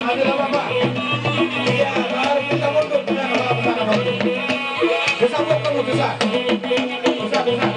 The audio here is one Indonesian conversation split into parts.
majulah Bapak. Iya, baru kita mundur ke sana, Bapak, ke sana, mundur. Bisa mundur kamu, bisa. Bisa, bisa.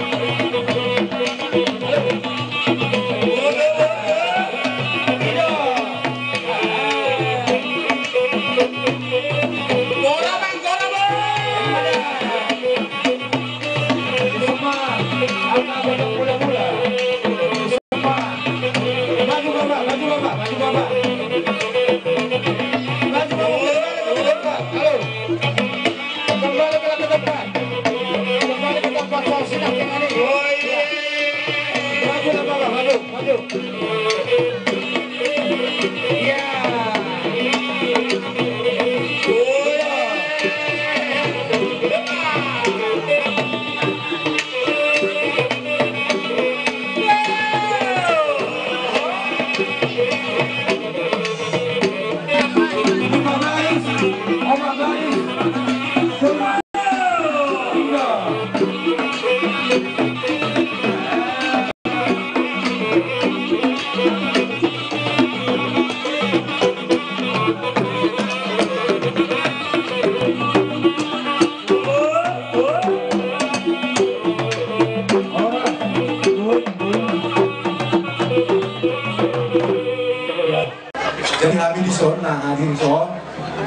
Jadi kami di sana, hadirin son,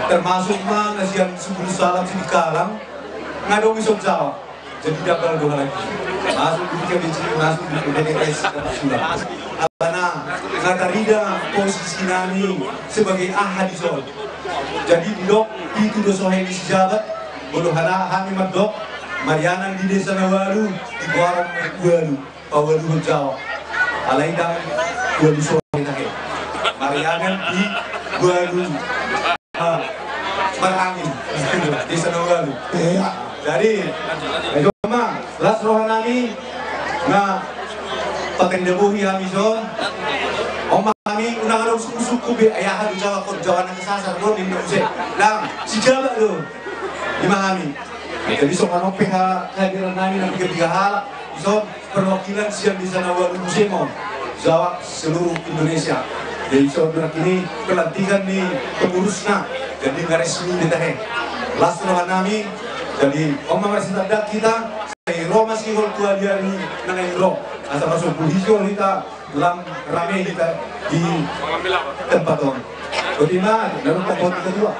termasuk mana yang sebelum salam sini kalang, ngadong isok jawab. Jadi tidak perlu doa lagi. Masuk di KBC, masuk di PDKS dan sudah. Karena ngatarida posisi nami sebagai ahad di son. Jadi dok itu dosohe di sejabat, bodoh hana kami madok, Marianan di desa Nawalu, di Kuarang Walu, Pawalu Jawa. Alaidang Walu sohe nahe. Marianan di Walu Marangin di Sanawalu. Jadi cuma las rohanami na pakendebuhi hamison oma kami unang suku be ayah di Jawa kod Jawa nang sasar don di Indonesia lang si Jawa do lima kami. Jadi so kano PH kehadiran kami nanti ketiga hal so perwakilan siang di Sanawalu Musemo Jawa seluruh Indonesia. Jadi so ini pelantikan nih pengurusnya jadi nggak resmi ditahe las rohanami. Jadi omong masih ada kita Ro masih hol tua dia ni nangai ro asal masuk hijau kita dalam rame kita di tempat on. Bagaimana dalam tempat kedua?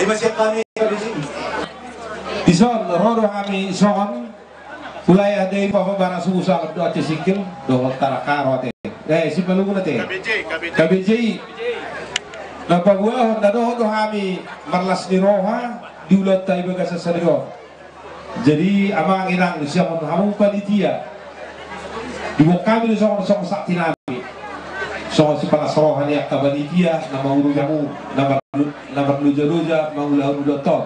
Masih kami di sini. Di son rodo kami son wilayah dari pabara susah doa cesikil doa tarakaro te. Si pelungun te. KBJ. Napa gua honda doa kami marlas di roha diulat tay baga sa sadiro. Jadi amang inang siya mo hamong panitia. Di mo kami sa sakti namin. So si palasrohan niya kabanitia na maulugamu na marluja-luja maulaw-ulaw.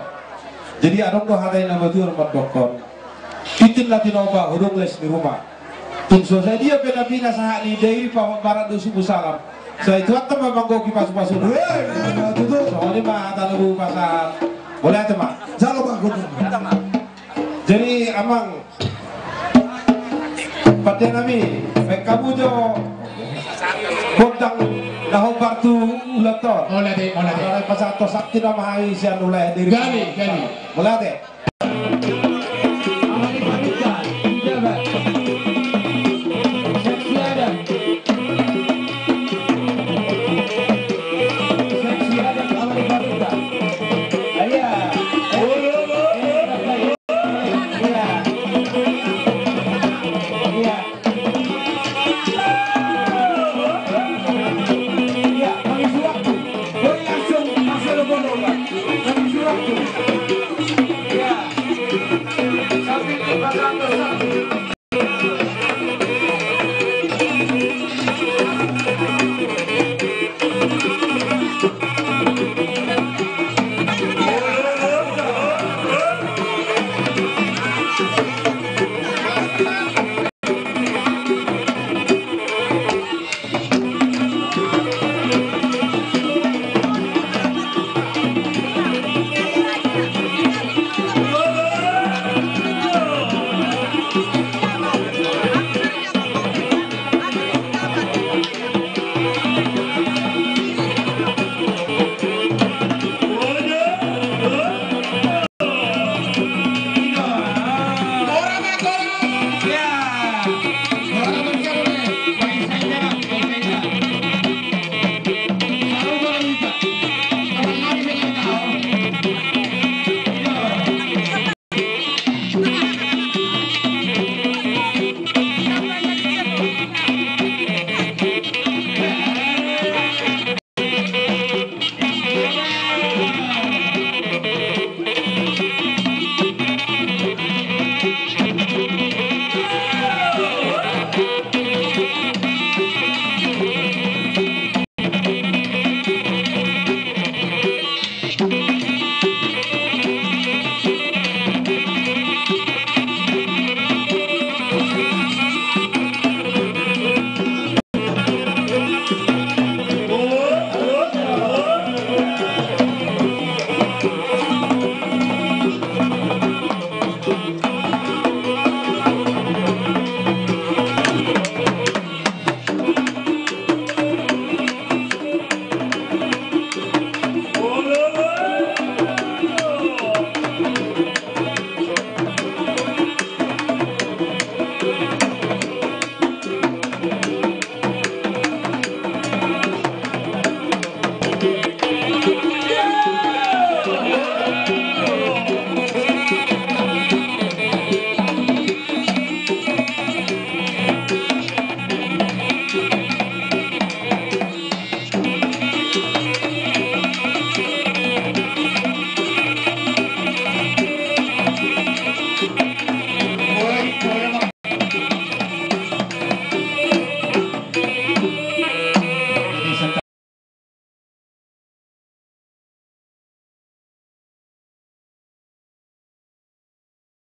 Jadi anong ko hatay na madur magdoktor. Itin natin ako ba hudong les ni rumah. Tungso sa dia pinapina sa hali dahil pa marat do subusalam. So itu at mabanggo kipas-paso. So ni mahatalabu pa sa boleh teman, jalo bagus. Jadi amang, pada nami, kamu jo kodang naho partu ulator. Boleh deh. Pasal to sakti nama hai sian ulai diri. Gani. Boleh deh.